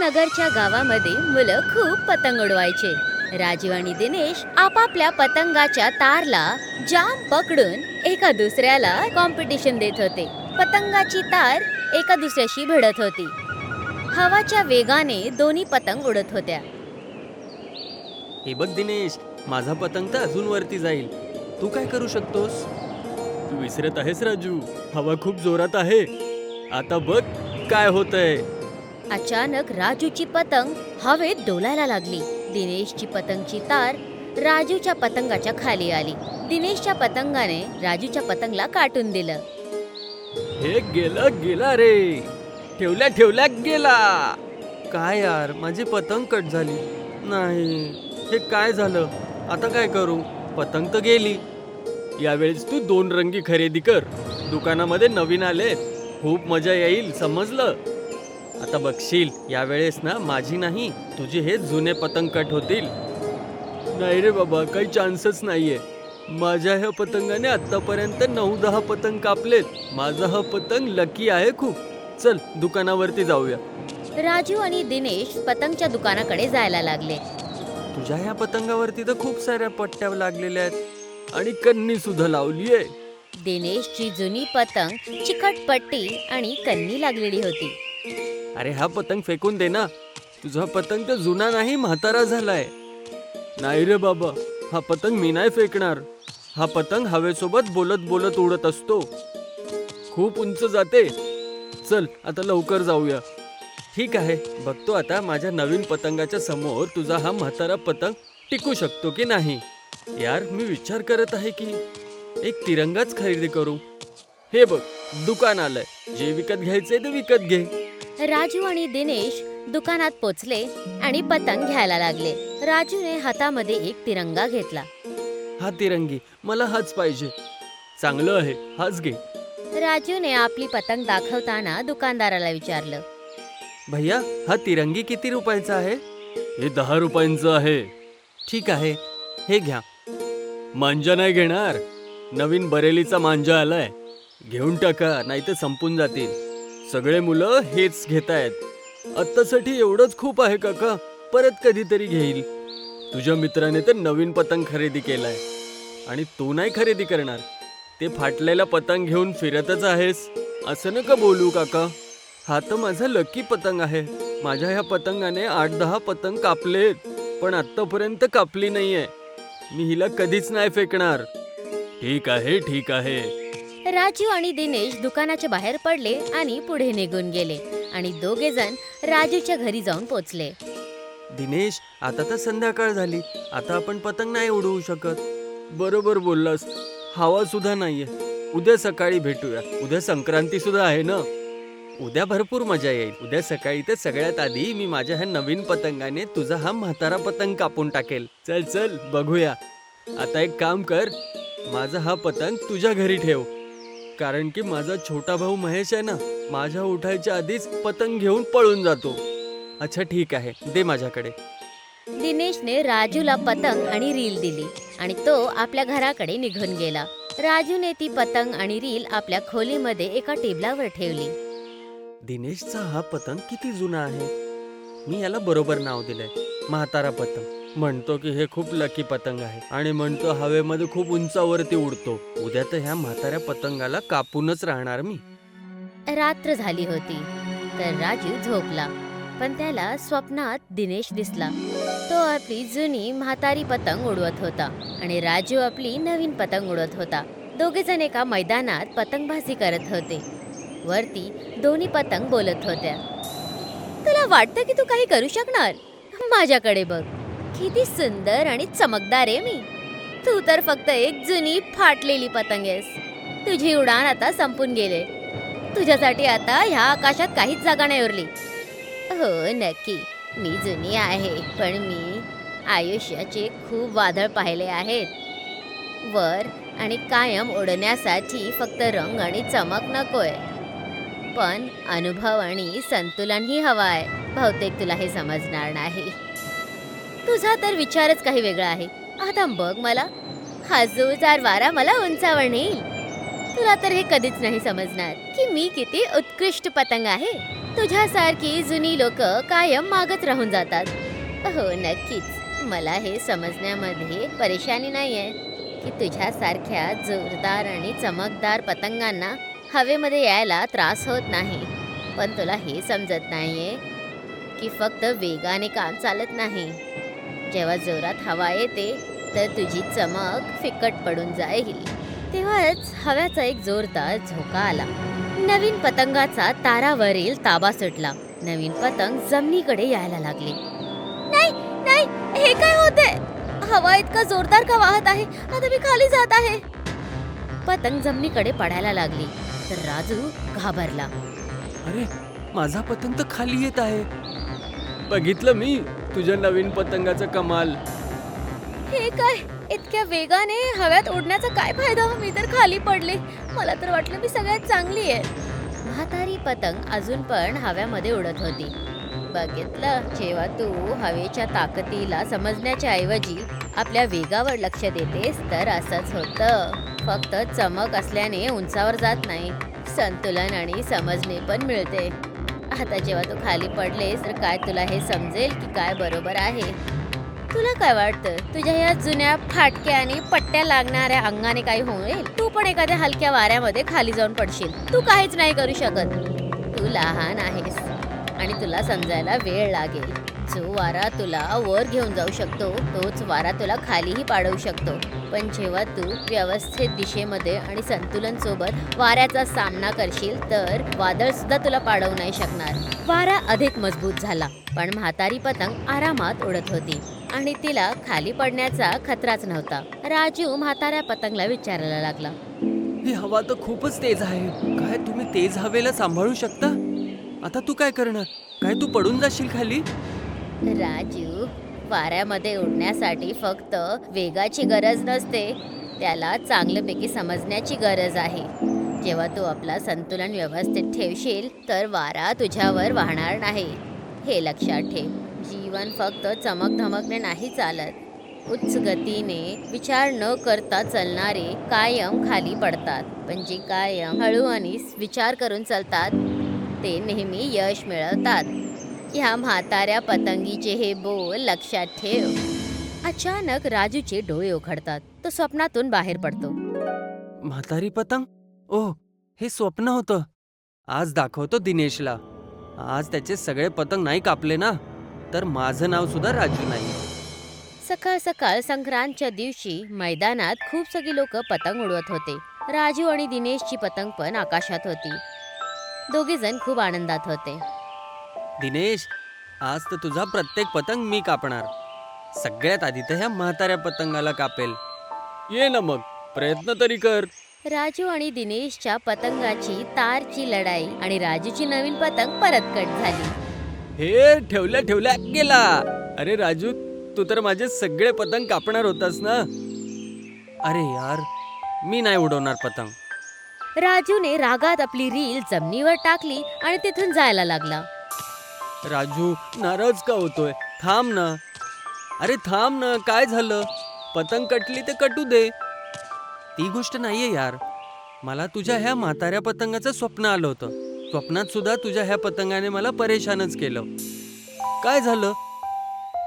नगरच्या गावामध्ये मुलं खूप पतंग उडवायचे. राजू आणि दिनेश आपापल्या पतंगाच्या तारला जाम पकडून एका दुसऱ्याला कॉम्पिटिशन देत होते. पतंगाची तार एका दुसऱ्याशी भिडत होती. हवाच्या वेगाने दोन्ही पतंग उडत होत्या. हे बघ दिनेश, माझा पतंग तर अजून वरती जाईल. तू काय करू शकतोस? तू विसरत आहेस राजू, हवा खूप जोरात आहे. आता बघ काय होतंय. अचानक राजूची पतंग हवेत डोलायला लागली. दिनेशची पतंगची तार राजूच्या पतंगाच्या खाली आली. दिनेशच्या पतंगाने राजूच्या पतंगला काटून दिलं. हे गेला रे, ठेवल्या गेला. काय यार, माझी पतंग कट झाली. नाही, हे काय झालं? आता काय करू? पतंग तर गेली. यावेळेस तू 2 रंगी खरेदी कर. दुकानामध्ये नवीन आले, खूप मजा येईल, समजलं? आता बघशील, यावेळेस ना माझी नाही, तुझे हे जुने पतंग कट होतील. नाही रे बाबा, काही चान्सच नाहीये. माझ्या ह्या पतंगाने आतापर्यंत 9-10 पतंग कापलेत. माझा हा पतंग लकी आहे खूप. चल दुकानावरती जाऊया. राजू आणि दिनेश पतंगच्या दुकानाकडे जायला लागले. तुझ्या ह्या पतंगावरती तर खूप साऱ्या पट्ट्या लागलेल्या आहेत आणि कन्नी सुद्धा लावली आहे. दिनेशची जुनी पतंग चिकटपट्टी आणि कन्नी लागलेली होती. अरे हा पतंग फेकून दे ना. तुझा पतंग तर जुना नाही, म्हातारा झालाय. नाही रे बाबा, हा पतंग मी नाही फेकणार. हा पतंग हवेसोबत बोलत बोलत उडत असतो, खूप उंच जाते. चल आता लवकर जाऊया. ठीक आहे, बघतो आता माझ्या नवीन पतंगाच्या समोर तुझा हा म्हातारा पतंग टिकू शकतो की नाही. यार, मी विचार करत आहे की एक तिरंगाच खरेदी करू. हे बघ, दुकान आलंय. जे विकत घ्यायचंय ते विकत घे. राजू आणि दिनेश दुकानात पोचले आणि पतंग घ्यायला लागले. राजूने हातामध्ये एक तिरंगा घेतला. हा तिरंगी, मला हाच पाहिजे. चांगलं आहे, हाच घे. राजूने आपली पतंग दाखवताना दुकानदाराला विचारलं, भैया, हा तिरंगी किती रुपयाचा आहे? हे 10 रुपयांचं आहे. ठीक आहे, हे घ्या. मांजा नाही घेणार? नवीन बरेलीचा मांजा आलाय, घेऊन टाका, नाही तर संपून जातील. सगळे मुलं हेच घेतायत. आत्तासाठी एवढंच खूप आहे काका, परत कधीतरी घेईल. तुझ्या मित्राने तर नवीन पतंग खरेदी केलाय आणि तू नाही खरेदी करणार. ते फाटलेला पतंग घेऊन फिरतच आहेस. असं नका बोलू काका. हा तर माझा लकी पतंग आहे. माझ्या ह्या पतंगाने 8-10 पतंग कापलेत, पण आत्तापर्यंत कापली नाहीये. मी हिला कधीच नाही फेकणार. ठीक आहे. राजू आणि दिनेश दुकानाच्या बाहेर पडले आणि पुढे निघून गेले आणि दोघे जण राजूच्या घरी जाऊन पोचले. दिनेश, आता तर संध्याकाळ झाली. आता आपण पतंग नाही उडवू शकत. बरोबर बोललास, हवा सुद्धा नाहीये. उद्या सकाळी भेटूया. उद्या संक्रांती सुद्धा आहे ना. उद्या भरपूर मजा येईल. उद्या सकाळी तर सगळ्यात आधी मी माझ्या ह्या नवीन पतंगाने तुझा हा म्हातारा पतंग कापून टाकेल. चल बघूया. आता एक काम कर, माझा हा पतंग तुझ्या घरी ठेव, कारण की माझा छोटा भाऊ महेश आहे ना, माझ्या उठायच्या आधीच पतंग घेऊन पळून जातो. अच्छा ठीक आहे, दे माझ्याकडे. दिनेशने राजूला पतंग आणि रील दिली आणि तो आपल्या घराकडे निघून गेला. राजूने ती पतंग आणि रील आपल्या खोलीमध्ये एका टेबलावर ठेवली. दिनेशचा हा पतंग किती जुना आहे. मी याला बरोबर नाव दिलंय, म्हातारा पतंग. म्हणतो की हे खूप लकी पतंग आहे आणि म्हणतो हवेमध्ये खूप उंचावरती उडतो. उद्या तर ह्या म्हाताऱ्या पतंगाला कापूनच राहणार मी. रात्र झाली होती तर राजू झोपला, पण त्याला स्वप्नात दिनेश दिसला. तो आपली जुनी म्हातारी पतंग उडवत होता आणि राजू आपली नवीन पतंग उडवत होता. दोघे जण एका मैदानात पतंगबाजी करत होते. वरती दोन्ही पतंग बोलत होत्या. तुला वाटतं की तू काही करू शकणार? माझ्याकडे बघ, किती सुंदर आणि चमकदार आहे मी. तू तर फक्त एक जुनी फाटलेली पतंग आहेस. तुझी उडान आता संपून गेले. तुझ्यासाठी आता ह्या आकाशात काहीच जागा नाही उरली. हो नक्की, मी जुनी आहे, पण मी आयुष्याचे खूप वादळ पाहिले आहेत. वर आणि कायम उडण्यासाठी फक्त रंग आणि चमक नकोय, पण अनुभव आणि संतुलनही हवा आहे. बहुतेक तुला हे समजणार नाही. तुझा तर विचारच काही वेगळा आहे. आता बघ मला, हा जोरदार वारा मला उंचावर नेईल. तुला तर हे कधीच नाही समजणार की मी किती उत्कृष्ट पतंग आहे. तुझ्यासारखी जुनी लोक कायम मागत राहून जातात. हो नक्कीच, मला हे समजण्यामध्ये परेशानी नाहीये की तुझ्यासारख्या जोरदार आणि चमकदार पतंगांना हवेमध्ये यायला त्रास होत नाही. पण तुला हे समजत नाहीये की फक्त वेगाने काम चालत नाही. जेव्हा जोरात हवा येते तर तुझी चमक फिकट पडून जाईल. तेव्हाच हव्याचा एक जोरदार झोका आला. नवीन पतंगाचा तारावरील ताबा सुटला. नवीन पतंग जमिनीकडे यायला लागली. नाही नाही, हे काय होते? हवा इतका जोरदार का वाहत आहे? आता मी खाली जात आहे. पतंग जमिनीकडे पडायला लागली तर राजू घाबरला. अरे, माझा पतंग तर खाली येत आहे. बघितलं मी तुझ्या नवीन पतंगाचं कमाल. हे काय, इतक्या वेगाने हव्यात उडण्याचा काय फायदा? मी तर खाली पडले. मला तर वाटलं मी सगळ्यात चांगली आहे. म्हातारी पतंग अजून पण हव्यामध्ये उडत होती. बघितलं, जेव्हा तू हवेच्या ताकदीला समजण्याच्या ऐवजी आपल्या वेगावर लक्ष देतेस तर असंच होतं. फक्त चमक असल्याने उंचावर जात नाही, संतुलन आणि समजणे पण मिळते. आता जेव्हा तू खाली पडलेस तर काय तुला हे समजेल की काय बरोबर आहे? तुला काय वाटतं, तुझ्या या जुन्या फाटक्या आणि पट्ट्या लागणाऱ्या अंगाने काही होईल? तू पण एखाद्या हलक्या वाऱ्यामध्ये खाली जाऊन पडशील. तू काहीच नाही करू शकत. तू लहान आहेस आणि तुला समजायला वेळ लागेल. जो वारा तुला वर घेऊन जाऊ शकतो तोच वारा तुला खालीही पाडवू शकतो. पण जेव्हा तू व्यवस्थित दिशेमध्ये आणि संतुलन सोबत वाऱ्याचा सामना करशील तर वादळ सुद्धा तुला पाडवू नाही शकणार. वारा अधिक मजबूत झाला पण म्हातारी पतंग आरामात उडत होती आणि तिला खाली पडण्याचा खतराच नव्हता. राजू म्हाताऱ्या पतंगला विचारायला लागला. ही हवा तर खूपच तेज आहे. काय तुम्ही तेज हवेला सांभाळू शकता? आता तू काय करणार? काय तू पडून जाशील खाली? राजू, वाऱ्यामध्ये उडण्यासाठी फक्त वेगाची गरज नसते, त्याला चांगल्यापैकी समजण्याची गरज आहे. जेव्हा तू आपला संतुलन व्यवस्थित ठेवशील तर वारा तुझ्यावर वाहणार नाही. हे लक्षात ठेव. जीवन फक्त चमक धमकने नाही चालत. उच्च गतीने विचार न करता चालणारे कायम खाली पडतात, पण जे कायम हळू आणि विचार करून चालतात ते नेहमी यश मिळवतात. ह्या म्हाताऱ्या पतंगीचे हे बोल लक्षात ठेव. अचानक राजूचे डोळे उघडतात. तो स्वप्नातून बाहेर पडतो. म्हातारी पतंग? ओह, हे स्वप्न होतं. आज दाखवतो दिनेशला. आज त्याचे सगळे पतंग नाही कापले ना तर माझं नाव सुद्धा राजू नाही. सकाळ सकाळ संक्रांतच्या दिवशी मैदानात खूप सगळी लोक पतंग उडवत होते. राजू आणि दिनेशची पतंग पण आकाशात होती. दोघे जण खूप आनंदात होते. दिनेश, आज तर तुझा प्रत्येक पतंग मी कापणार. सगळ्यात आधी तर ह्या म्हाताऱ्या पतंगाला कापेल. ये ना मग, प्रयत्न तरी कर. राजू आणि दिनेशच्या पतंगाची तारची लढाई आणि राजूची नवीन पतंग परत कट झाली. हे ठेवल्या ठेवल्या गेला. अरे राजू, तू तर माझे सगळे पतंग कापणार होतास ना. अरे यार, मी नाही उडवणार पतंग. राजूने रागात आपली रील जमिनीवर टाकली आणि तिथून जायला लागला. राजू, नाराज का होतोय? थांब ना. अरे थांब ना, काय झालं? पतंग कटली ते कटू दे. ती गोष्ट नाहीये यार. मला तुझ्या ह्या म्हाताऱ्या पतंगाचं स्वप्न आलं होतं. स्वप्नात सुद्धा तुझ्या ह्या पतंगाने मला परेशानच केलं. काय झालं?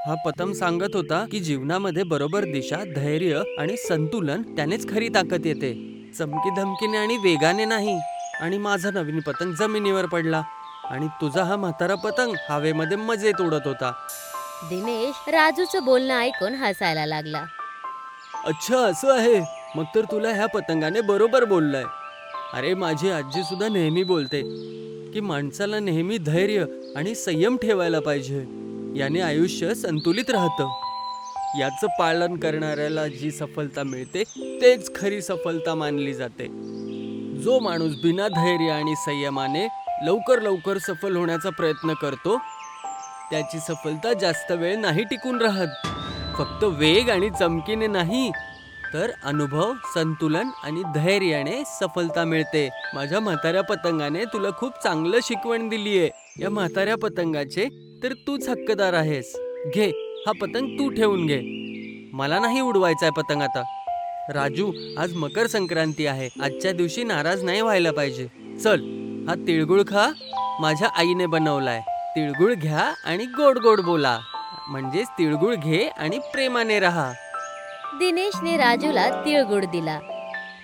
हा पतंग सांगत होता की जीवनामध्ये बरोबर दिशा, धैर्य आणि संतुलन त्यानेच खरी ताकद येते. चमकी धमकीने आणि वेगाने नाही. आणि माझा नवीन पतंग जमिनीवर पडला आणि तुझा हा म्हातारा पतंग हवेमध्ये मजेत उडत होता. दिनेश राजूचं बोलणं ऐकून हसायला लागला. अच्छा, असं आहे. मग तर तुला ह्या पतंगाने बरोबर बोललाय. अरे, माझी आजी सुद्धा नेहमी बोलते की माणसाला नेहमी धैर्य आणि संयम ठेवायला पाहिजे. याने आयुष्य संतुलित राहतं. याचं पालन करणाऱ्याला जी सफलता मिळते तेच खरी सफलता मानली जाते. जो माणूस बिना धैर्य आणि संयमाने लवकर लवकर सफल होण्याचा प्रयत्न करतो त्याची सफलता जास्त वेळ नाही टिकून राहत. फक्त वेग आणि चमकीने नाही तर अनुभव, संतुलन आणि धैर्याने सफलता मिळते. माझ्या म्हाताऱ्या पतंगाने तुला खूप चांगलं शिकवण दिलीये. या म्हाताऱ्या पतंगाचे तर तूच हक्कदार आहेस. घे, हा पतंग तू ठेवून घे. मला नाही उडवायचा आहे पतंग आता. राजू, आज मकर संक्रांती आहे. आजच्या दिवशी नाराज नाही व्हायला पाहिजे. चल, हा तिळगुळ खा माझ्या आईने बनवलाय. तिळगुळ घ्या आणि गोड गोड बोला. म्हणजेच तिळगुळ घे आणि प्रेमाने राहा. दिनेशने राजूला तिळगुळ दिला.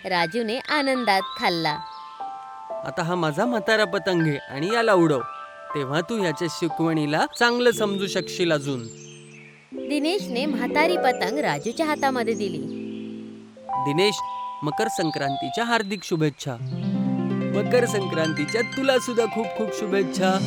राजूने आनंदात खाल्ला. आता हा माझा म्हातारा पतंग घे आणि याला उडव. तेव्हा तू याच्या शिकवणीला चांगलं समजू शकशील अजून. दिनेशने म्हातारी पतंग राजूच्या हातामध्ये दिली. दिनेश, मकर संक्रांतीच्या हार्दिक शुभेच्छा. मकर संक्रांतीच्या तुला सुद्धा खूप खूप शुभेच्छा.